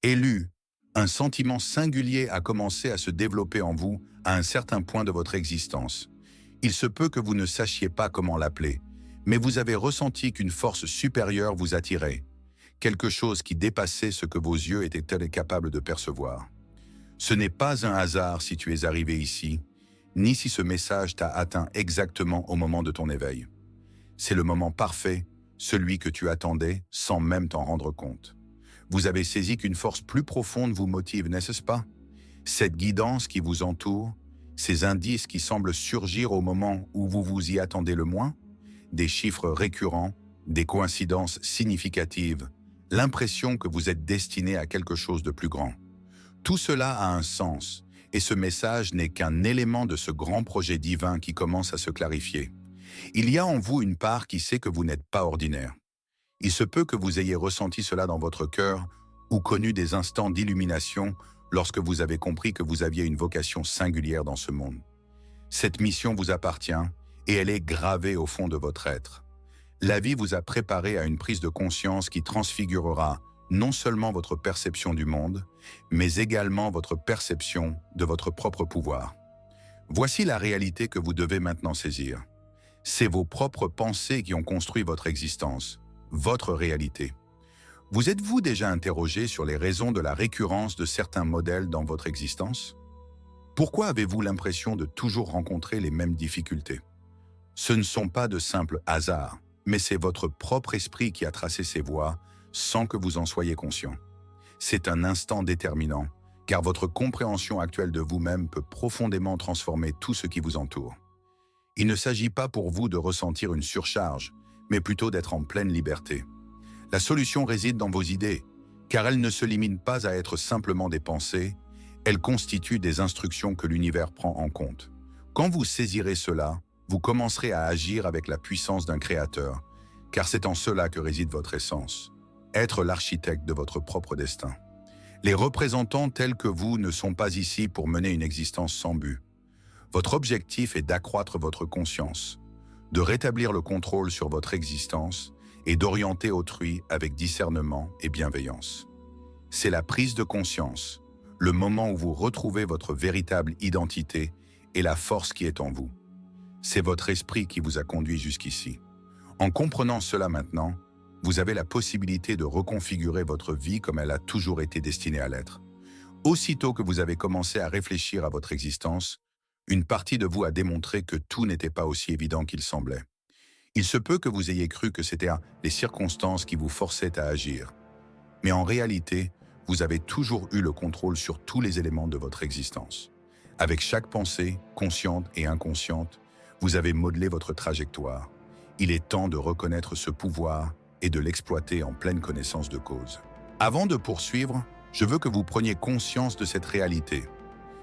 Élu, un sentiment singulier a commencé à se développer en vous à un certain point de votre existence. Il se peut que vous ne sachiez pas comment l'appeler, mais vous avez ressenti qu'une force supérieure vous attirait, quelque chose qui dépassait ce que vos yeux étaient capables de percevoir. Ce n'est pas un hasard si tu es arrivé ici, ni si ce message t'a atteint exactement au moment de ton éveil. C'est le moment parfait, celui que tu attendais sans même t'en rendre compte. Vous avez saisi qu'une force plus profonde vous motive, n'est-ce pas? Cette guidance qui vous entoure, ces indices qui semblent surgir au moment où vous vous y attendez le moins, des chiffres récurrents, des coïncidences significatives, l'impression que vous êtes destiné à quelque chose de plus grand. Tout cela a un sens, et ce message n'est qu'un élément de ce grand projet divin qui commence à se clarifier. Il y a en vous une part qui sait que vous n'êtes pas ordinaire. Il se peut que vous ayez ressenti cela dans votre cœur ou connu des instants d'illumination lorsque vous avez compris que vous aviez une vocation singulière dans ce monde. Cette mission vous appartient et elle est gravée au fond de votre être. La vie vous a préparé à une prise de conscience qui transfigurera non seulement votre perception du monde, mais également votre perception de votre propre pouvoir. Voici la réalité que vous devez maintenant saisir. C'est vos propres pensées qui ont construit votre existence, votre réalité. Vous êtes-vous déjà interrogé sur les raisons de la récurrence de certains modèles dans votre existence? Pourquoi avez-vous l'impression de toujours rencontrer les mêmes difficultés? Ce ne sont pas de simples hasards, mais c'est votre propre esprit qui a tracé ces voies sans que vous en soyez conscient. C'est un instant déterminant, car votre compréhension actuelle de vous-même peut profondément transformer tout ce qui vous entoure. Il ne s'agit pas pour vous de ressentir une surcharge, mais plutôt d'être en pleine liberté. La solution réside dans vos idées, car elles ne se limitent pas à être simplement des pensées, elles constituent des instructions que l'univers prend en compte. Quand vous saisirez cela, vous commencerez à agir avec la puissance d'un créateur, car c'est en cela que réside votre essence. Être l'architecte de votre propre destin. Les représentants tels que vous ne sont pas ici pour mener une existence sans but. Votre objectif est d'accroître votre conscience, de rétablir le contrôle sur votre existence et d'orienter autrui avec discernement et bienveillance. C'est la prise de conscience, le moment où vous retrouvez votre véritable identité et la force qui est en vous. C'est votre esprit qui vous a conduit jusqu'ici. En comprenant cela maintenant, vous avez la possibilité de reconfigurer votre vie comme elle a toujours été destinée à l'être. Aussitôt que vous avez commencé à réfléchir à votre existence, une partie de vous a démontré que tout n'était pas aussi évident qu'il semblait. Il se peut que vous ayez cru que c'était les circonstances qui vous forçaient à agir. Mais en réalité, vous avez toujours eu le contrôle sur tous les éléments de votre existence. Avec chaque pensée, consciente et inconsciente, vous avez modelé votre trajectoire. Il est temps de reconnaître ce pouvoir et de l'exploiter en pleine connaissance de cause. Avant de poursuivre, je veux que vous preniez conscience de cette réalité.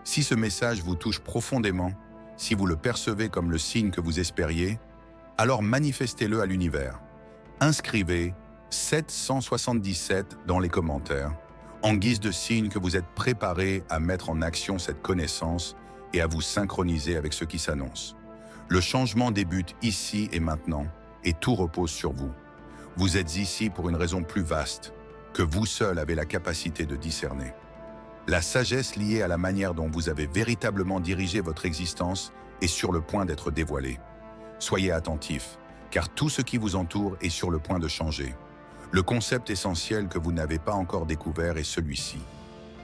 Si ce message vous touche profondément, si vous le percevez comme le signe que vous espériez, alors manifestez-le à l'univers. Inscrivez 777 dans les commentaires, en guise de signe que vous êtes préparé à mettre en action cette connaissance et à vous synchroniser avec ce qui s'annonce. Le changement débute ici et maintenant, et tout repose sur vous. Vous êtes ici pour une raison plus vaste, que vous seul avez la capacité de discerner. La sagesse liée à la manière dont vous avez véritablement dirigé votre existence est sur le point d'être dévoilée. Soyez attentifs, car tout ce qui vous entoure est sur le point de changer. Le concept essentiel que vous n'avez pas encore découvert est celui-ci.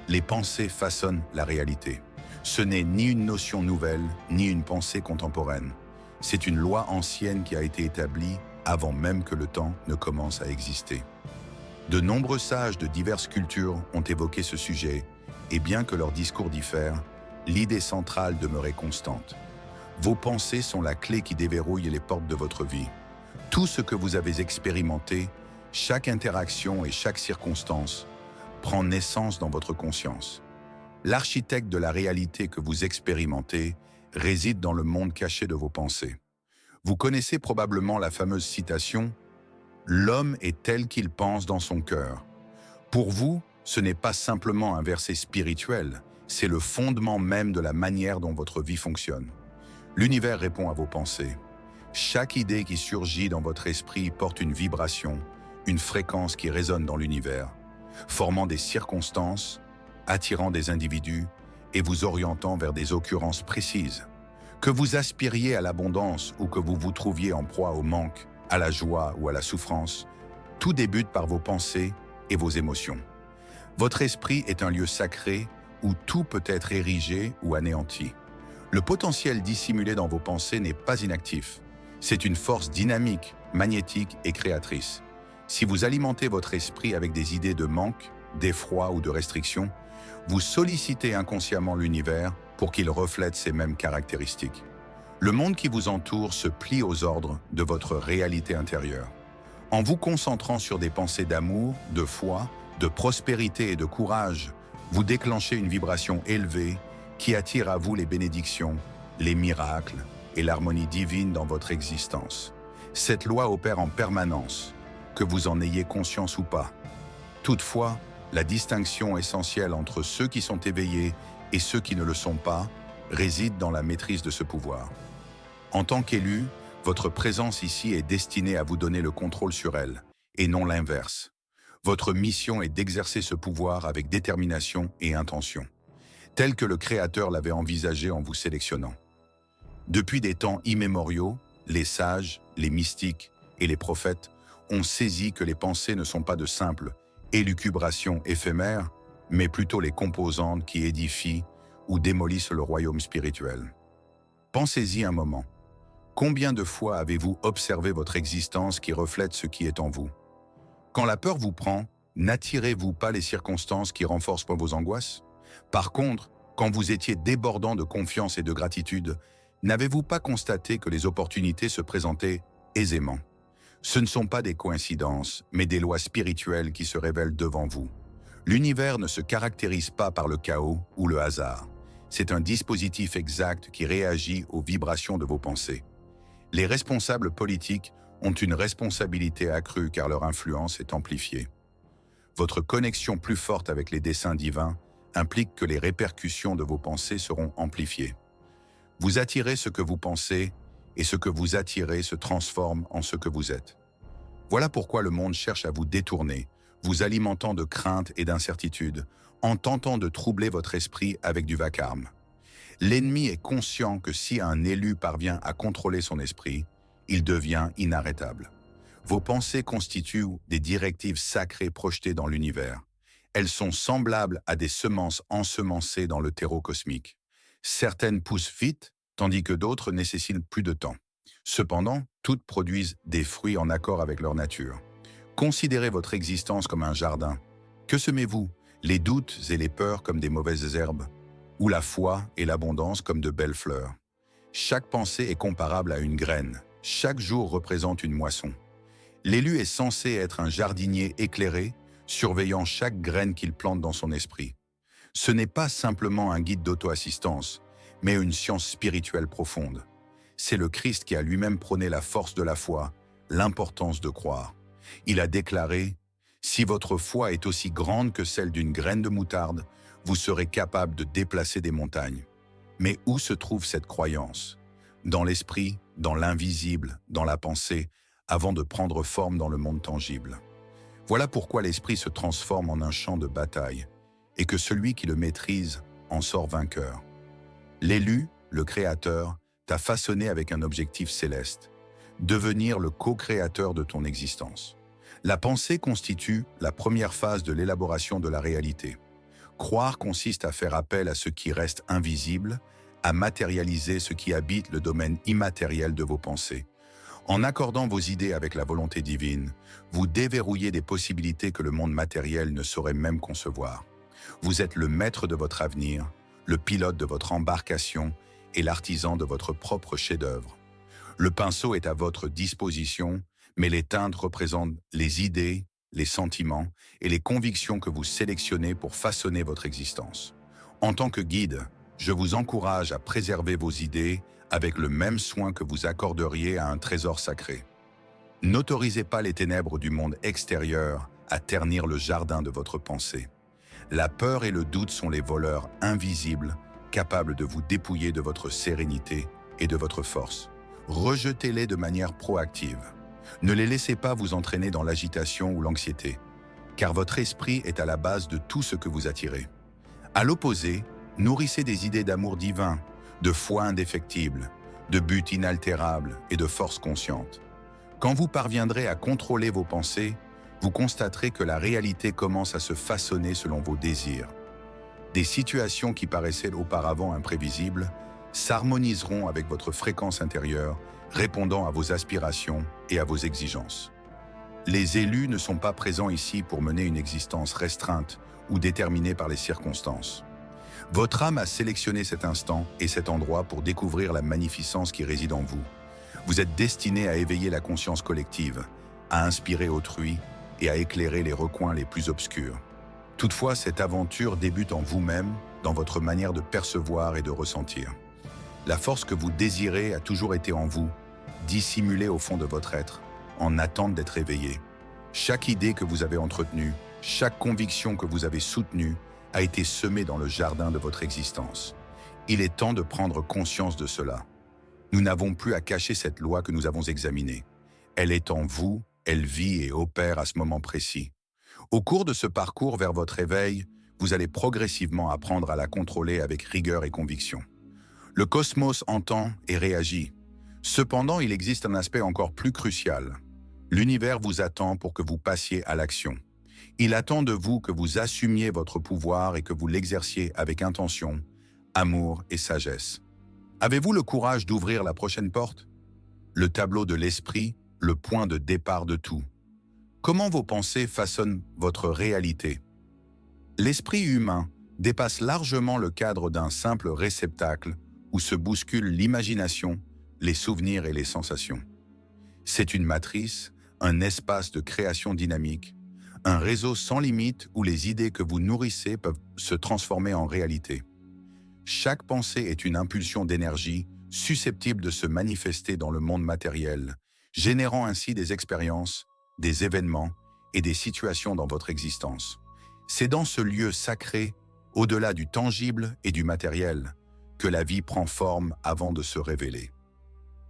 Les pensées façonnent la réalité. Ce n'est ni une notion nouvelle, ni une pensée contemporaine. C'est une loi ancienne qui a été établie avant même que le temps ne commence à exister. De nombreux sages de diverses cultures ont évoqué ce sujet, et bien que leurs discours diffèrent, l'idée centrale demeurait constante. Vos pensées sont la clé qui déverrouille les portes de votre vie. Tout ce que vous avez expérimenté, chaque interaction et chaque circonstance, prend naissance dans votre conscience. L'architecte de la réalité que vous expérimentez réside dans le monde caché de vos pensées. Vous connaissez probablement la fameuse citation « L'homme est tel qu'il pense dans son cœur ». Pour vous, ce n'est pas simplement un verset spirituel, c'est le fondement même de la manière dont votre vie fonctionne. L'univers répond à vos pensées. Chaque idée qui surgit dans votre esprit porte une vibration, une fréquence qui résonne dans l'univers. formant des circonstances, attirant des individus et vous orientant vers des occurrences précises. Que vous aspiriez à l'abondance ou que vous vous trouviez en proie au manque, à la joie ou à la souffrance, tout débute par vos pensées et vos émotions. Votre esprit est un lieu sacré où tout peut être érigé ou anéanti. Le potentiel dissimulé dans vos pensées n'est pas inactif. C'est une force dynamique, magnétique et créatrice. Si vous alimentez votre esprit avec des idées de manque, d'effroi ou de restriction, vous sollicitez inconsciemment l'univers pour qu'il reflète ces mêmes caractéristiques. Le monde qui vous entoure se plie aux ordres de votre réalité intérieure. En vous concentrant sur des pensées d'amour, de foi, de prospérité et de courage, vous déclenchez une vibration élevée qui attire à vous les bénédictions, les miracles et l'harmonie divine dans votre existence. Cette loi opère en permanence, que vous en ayez conscience ou pas. Toutefois, la distinction essentielle entre ceux qui sont éveillés et ceux qui ne le sont pas réside dans la maîtrise de ce pouvoir. En tant qu'élu, votre présence ici est destinée à vous donner le contrôle sur elle, et non l'inverse. Votre mission est d'exercer ce pouvoir avec détermination et intention, tel que le Créateur l'avait envisagé en vous sélectionnant. Depuis des temps immémoriaux, les sages, les mystiques et les prophètes ont saisi que les pensées ne sont pas de simples élucubrations éphémères, mais plutôt les composantes qui édifient ou démolissent le royaume spirituel. Pensez-y un moment. Combien de fois avez-vous observé votre existence qui reflète ce qui est en vous? Quand la peur vous prend, n'attirez-vous pas les circonstances qui renforcent vos angoisses? Par contre, quand vous étiez débordant de confiance et de gratitude, n'avez-vous pas constaté que les opportunités se présentaient aisément? Ce ne sont pas des coïncidences, mais des lois spirituelles qui se révèlent devant vous. L'univers ne se caractérise pas par le chaos ou le hasard. C'est un dispositif exact qui réagit aux vibrations de vos pensées. Les responsables politiques ont une responsabilité accrue car leur influence est amplifiée. Votre connexion plus forte avec les desseins divins implique que les répercussions de vos pensées seront amplifiées. Vous attirez ce que vous pensez et ce que vous attirez se transforme en ce que vous êtes. Voilà pourquoi le monde cherche à vous détourner, vous alimentant de craintes et d'incertitudes, en tentant de troubler votre esprit avec du vacarme. L'ennemi est conscient que si un élu parvient à contrôler son esprit, il devient inarrêtable. Vos pensées constituent des directives sacrées projetées dans l'univers. Elles sont semblables à des semences ensemencées dans le terreau cosmique. Certaines poussent vite, tandis que d'autres nécessitent plus de temps. Cependant, toutes produisent des fruits en accord avec leur nature. Considérez votre existence comme un jardin. Que semez-vous? Les doutes et les peurs comme des mauvaises herbes, ou la foi et l'abondance comme de belles fleurs. Chaque pensée est comparable à une graine. Chaque jour représente une moisson. L'élu est censé être un jardinier éclairé, surveillant chaque graine qu'il plante dans son esprit. Ce n'est pas simplement un guide d'auto-assistance, mais une science spirituelle profonde. C'est le Christ qui a lui-même prôné la force de la foi, l'importance de croire. Il a déclaré « Si votre foi est aussi grande que celle d'une graine de moutarde, vous serez capable de déplacer des montagnes. » Mais où se trouve cette croyance? Dans l'esprit, dans l'invisible, dans la pensée, avant de prendre forme dans le monde tangible. Voilà pourquoi l'esprit se transforme en un champ de bataille, et que celui qui le maîtrise en sort vainqueur. L'élu, le Créateur, t'a façonné avec un objectif céleste, devenir le co-créateur de ton existence. La pensée constitue la première phase de l'élaboration de la réalité. Croire consiste à faire appel à ce qui reste invisible, à matérialiser ce qui habite le domaine immatériel de vos pensées. En accordant vos idées avec la volonté divine, vous déverrouillez des possibilités que le monde matériel ne saurait même concevoir. Vous êtes le maître de votre avenir, le pilote de votre embarcation et l'artisan de votre propre chef-d'œuvre. Le pinceau est à votre disposition, mais les teintes représentent les idées, les sentiments et les convictions que vous sélectionnez pour façonner votre existence. En tant que guide, je vous encourage à préserver vos idées avec le même soin que vous accorderiez à un trésor sacré. N'autorisez pas les ténèbres du monde extérieur à ternir le jardin de votre pensée. La peur et le doute sont les voleurs invisibles, capables de vous dépouiller de votre sérénité et de votre force. Rejetez-les de manière proactive. Ne les laissez pas vous entraîner dans l'agitation ou l'anxiété. car votre esprit est à la base de tout ce que vous attirez. À l'opposé, nourrissez des idées d'amour divin, de foi indéfectible, de but inaltérable et de force consciente. Quand vous parviendrez à contrôler vos pensées, vous constaterez que la réalité commence à se façonner selon vos désirs. Des situations qui paraissaient auparavant imprévisibles s'harmoniseront avec votre fréquence intérieure, répondant à vos aspirations et à vos exigences. Les élus ne sont pas présents ici pour mener une existence restreinte ou déterminée par les circonstances. Votre âme a sélectionné cet instant et cet endroit pour découvrir la magnificence qui réside en vous. Vous êtes destiné à éveiller la conscience collective, à inspirer autrui et à éclairer les recoins les plus obscurs. Toutefois, cette aventure débute en vous-même, dans votre manière de percevoir et de ressentir. La force que vous désirez a toujours été en vous, dissimulée au fond de votre être, en attente d'être éveillée. Chaque idée que vous avez entretenue, chaque conviction que vous avez soutenue, a été semée dans le jardin de votre existence. Il est temps de prendre conscience de cela. Nous n'avons plus à cacher cette loi que nous avons examinée. Elle est en vous, elle vit et opère à ce moment précis. Au cours de ce parcours vers votre éveil, vous allez progressivement apprendre à la contrôler avec rigueur et conviction. Le cosmos entend et réagit. Cependant, il existe un aspect encore plus crucial. L'univers vous attend pour que vous passiez à l'action. Il attend de vous que vous assumiez votre pouvoir et que vous l'exerciez avec intention, amour et sagesse. Avez-vous le courage d'ouvrir la prochaine porte? Le tableau de l'esprit, le point de départ de tout. Comment vos pensées façonnent votre réalité? L'esprit humain dépasse largement le cadre d'un simple réceptacle où se bousculent l'imagination, les souvenirs et les sensations. C'est une matrice, un espace de création dynamique, un réseau sans limite où les idées que vous nourrissez peuvent se transformer en réalité. Chaque pensée est une impulsion d'énergie susceptible de se manifester dans le monde matériel, générant ainsi des expériences, des événements et des situations dans votre existence. C'est dans ce lieu sacré, au-delà du tangible et du matériel, que la vie prend forme avant de se révéler.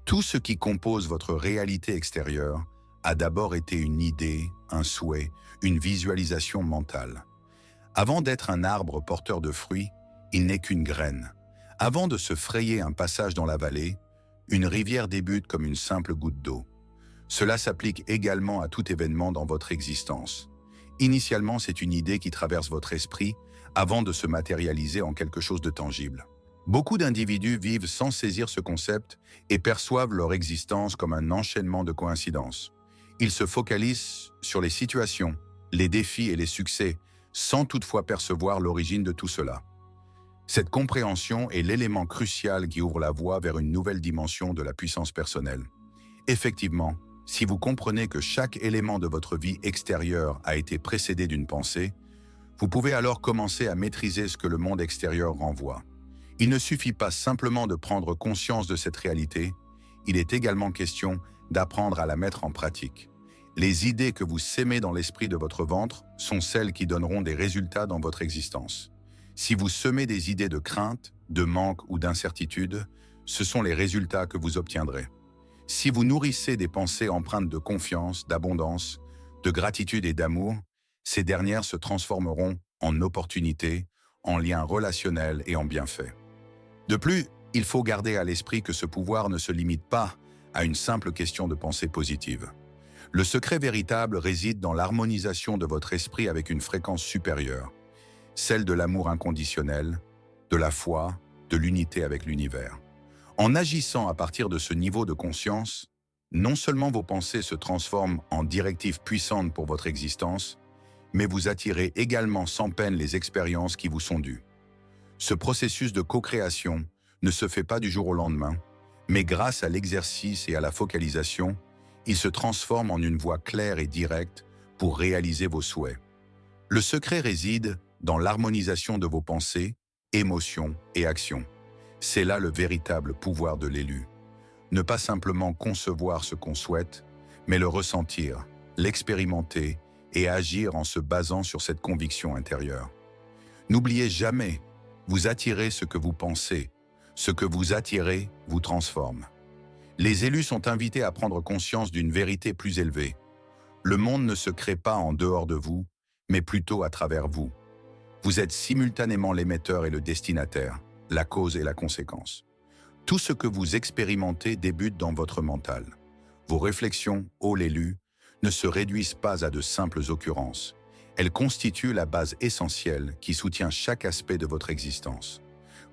Tout ce qui compose votre réalité extérieure a d'abord été une idée, un souhait, une visualisation mentale. Avant d'être un arbre porteur de fruits, il n'est qu'une graine. Avant de se frayer un passage dans la vallée, une rivière débute comme une simple goutte d'eau. Cela s'applique également à tout événement dans votre existence. Initialement, c'est une idée qui traverse votre esprit avant de se matérialiser en quelque chose de tangible. Beaucoup d'individus vivent sans saisir ce concept et perçoivent leur existence comme un enchaînement de coïncidences. Ils se focalisent sur les situations, les défis et les succès, sans toutefois percevoir l'origine de tout cela. Cette compréhension est l'élément crucial qui ouvre la voie vers une nouvelle dimension de la puissance personnelle. Effectivement, si vous comprenez que chaque élément de votre vie extérieure a été précédé d'une pensée, vous pouvez alors commencer à maîtriser ce que le monde extérieur renvoie. Il ne suffit pas simplement de prendre conscience de cette réalité, il est également question d'apprendre à la mettre en pratique. Les idées que vous sémez dans l'esprit de votre ventre sont celles qui donneront des résultats dans votre existence. Si vous semez des idées de crainte, de manque ou d'incertitude, ce sont les résultats que vous obtiendrez. Si vous nourrissez des pensées empreintes de confiance, d'abondance, de gratitude et d'amour, ces dernières se transformeront en opportunités, en liens relationnels et en bienfaits. De plus, il faut garder à l'esprit que ce pouvoir ne se limite pas à une simple question de pensée positive. Le secret véritable réside dans l'harmonisation de votre esprit avec une fréquence supérieure, celle de l'amour inconditionnel, de la foi, de l'unité avec l'univers. En agissant à partir de ce niveau de conscience, non seulement vos pensées se transforment en directives puissantes pour votre existence, mais vous attirez également sans peine les expériences qui vous sont dues. Ce processus de co-création ne se fait pas du jour au lendemain, mais grâce à l'exercice et à la focalisation, il se transforme en une voie claire et directe pour réaliser vos souhaits. Le secret réside dans l'harmonisation de vos pensées, émotions et actions. C'est là le véritable pouvoir de l'élu. Ne pas simplement concevoir ce qu'on souhaite, mais le ressentir, l'expérimenter et agir en se basant sur cette conviction intérieure. N'oubliez jamais, vous attirez ce que vous pensez. Ce que vous attirez vous transforme. Les élus sont invités à prendre conscience d'une vérité plus élevée. Le monde ne se crée pas en dehors de vous, mais plutôt à travers vous. Vous êtes simultanément l'émetteur et le destinataire, la cause et la conséquence. Tout ce que vous expérimentez débute dans votre mental. Vos réflexions, ô l'élu, ne se réduisent pas à de simples occurrences. Elles constituent la base essentielle qui soutient chaque aspect de votre existence.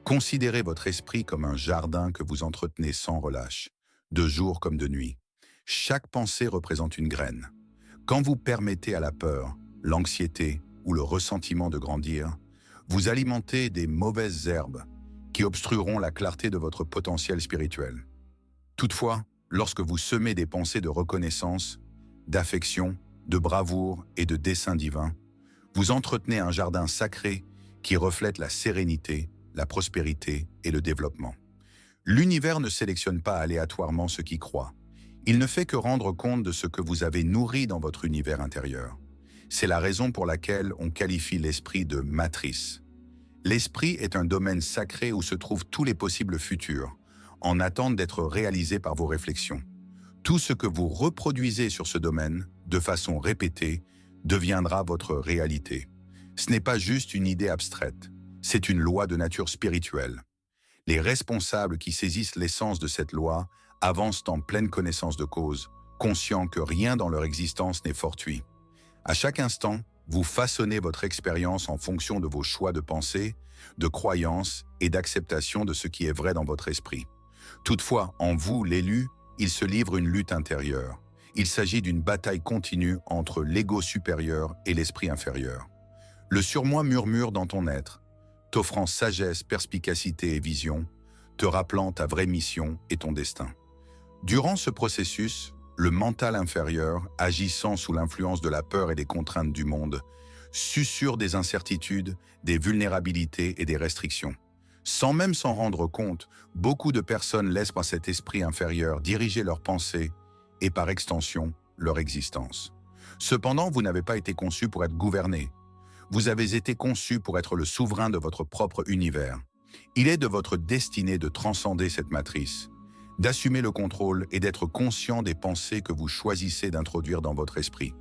Considérez votre esprit comme un jardin que vous entretenez sans relâche, de jour comme de nuit. Chaque pensée représente une graine. Quand vous permettez à la peur, l'anxiété ou le ressentiment de grandir, vous alimentez des mauvaises herbes qui obstrueront la clarté de votre potentiel spirituel. Toutefois, lorsque vous semez des pensées de reconnaissance, d'affection, de bravoure et de dessein divin, vous entretenez un jardin sacré qui reflète la sérénité, la prospérité et le développement. L'univers ne sélectionne pas aléatoirement ce qui croit. Il ne fait que rendre compte de ce que vous avez nourri dans votre univers intérieur. C'est la raison pour laquelle on qualifie l'esprit de matrice. L'esprit est un domaine sacré où se trouvent tous les possibles futurs, en attente d'être réalisés par vos réflexions. Tout ce que vous reproduisez sur ce domaine, de façon répétée, deviendra votre réalité. Ce n'est pas juste une idée abstraite, c'est une loi de nature spirituelle. Les responsables qui saisissent l'essence de cette loi avancent en pleine connaissance de cause, conscients que rien dans leur existence n'est fortuit. À chaque instant, vous façonnez votre expérience en fonction de vos choix de pensée, de croyances et d'acceptation de ce qui est vrai dans votre esprit. Toutefois, en vous, l'élu, il se livre une lutte intérieure. Il s'agit d'une bataille continue entre l'ego supérieur et l'esprit inférieur. Le surmoi murmure dans ton être, t'offrant sagesse, perspicacité et vision, te rappelant ta vraie mission et ton destin. Durant ce processus, le mental inférieur, agissant sous l'influence de la peur et des contraintes du monde, susurre des incertitudes, des vulnérabilités et des restrictions. Sans même s'en rendre compte, beaucoup de personnes laissent par cet esprit inférieur diriger leurs pensées et par extension, leur existence. Cependant, vous n'avez pas été conçu pour être gouverné. Vous avez été conçu pour être le souverain de votre propre univers. Il est de votre destinée de transcender cette matrice, d'assumer le contrôle et d'être conscient des pensées que vous choisissez d'introduire dans votre esprit.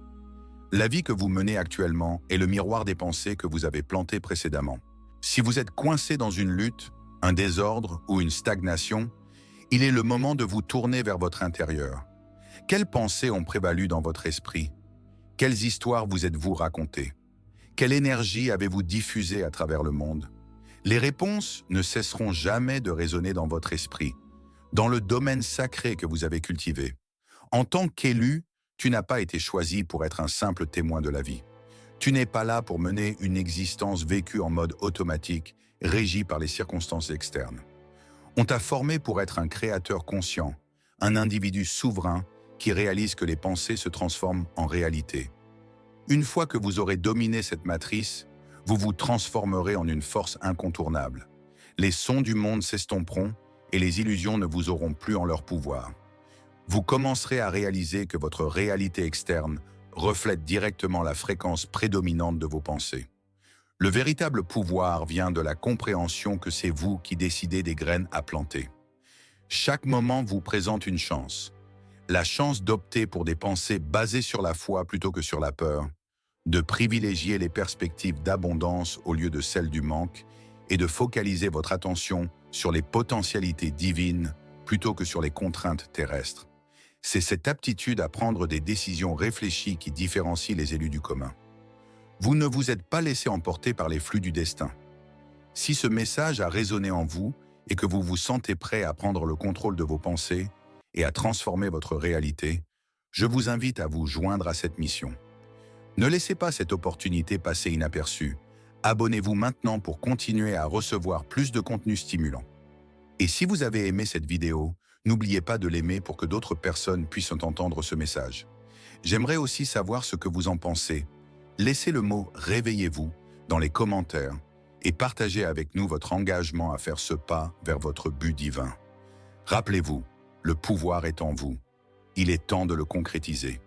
La vie que vous menez actuellement est le miroir des pensées que vous avez plantées précédemment. Si vous êtes coincé dans une lutte, un désordre ou une stagnation, il est le moment de vous tourner vers votre intérieur. Quelles pensées ont prévalu dans votre esprit? Quelles histoires vous êtes-vous racontées? Quelle énergie avez-vous diffusée à travers le monde? Les réponses ne cesseront jamais de résonner dans votre esprit, dans le domaine sacré que vous avez cultivé. En tant qu'élu, tu n'as pas été choisi pour être un simple témoin de la vie. Tu n'es pas là pour mener une existence vécue en mode automatique, régie par les circonstances externes. On t'a formé pour être un créateur conscient, un individu souverain qui réalise que les pensées se transforment en réalité. Une fois que vous aurez dominé cette matrice, vous vous transformerez en une force incontournable. Les sons du monde s'estomperont et les illusions ne vous auront plus en leur pouvoir. Vous commencerez à réaliser que votre réalité externe reflète directement la fréquence prédominante de vos pensées. Le véritable pouvoir vient de la compréhension que c'est vous qui décidez des graines à planter. Chaque moment vous présente une chance. La chance d'opter pour des pensées basées sur la foi plutôt que sur la peur, de privilégier les perspectives d'abondance au lieu de celles du manque et de focaliser votre attention sur les potentialités divines plutôt que sur les contraintes terrestres. C'est cette aptitude à prendre des décisions réfléchies qui différencie les élus du commun. Vous ne vous êtes pas laissé emporter par les flux du destin. Si ce message a résonné en vous et que vous vous sentez prêt à prendre le contrôle de vos pensées et à transformer votre réalité, je vous invite à vous joindre à cette mission. Ne laissez pas cette opportunité passer inaperçue. Abonnez-vous maintenant pour continuer à recevoir plus de contenu stimulant. Et si vous avez aimé cette vidéo, n'oubliez pas de l'aimer pour que d'autres personnes puissent entendre ce message. J'aimerais aussi savoir ce que vous en pensez. Laissez le mot « Réveillez-vous » dans les commentaires et partagez avec nous votre engagement à faire ce pas vers votre but divin. Rappelez-vous, le pouvoir est en vous. Il est temps de le concrétiser.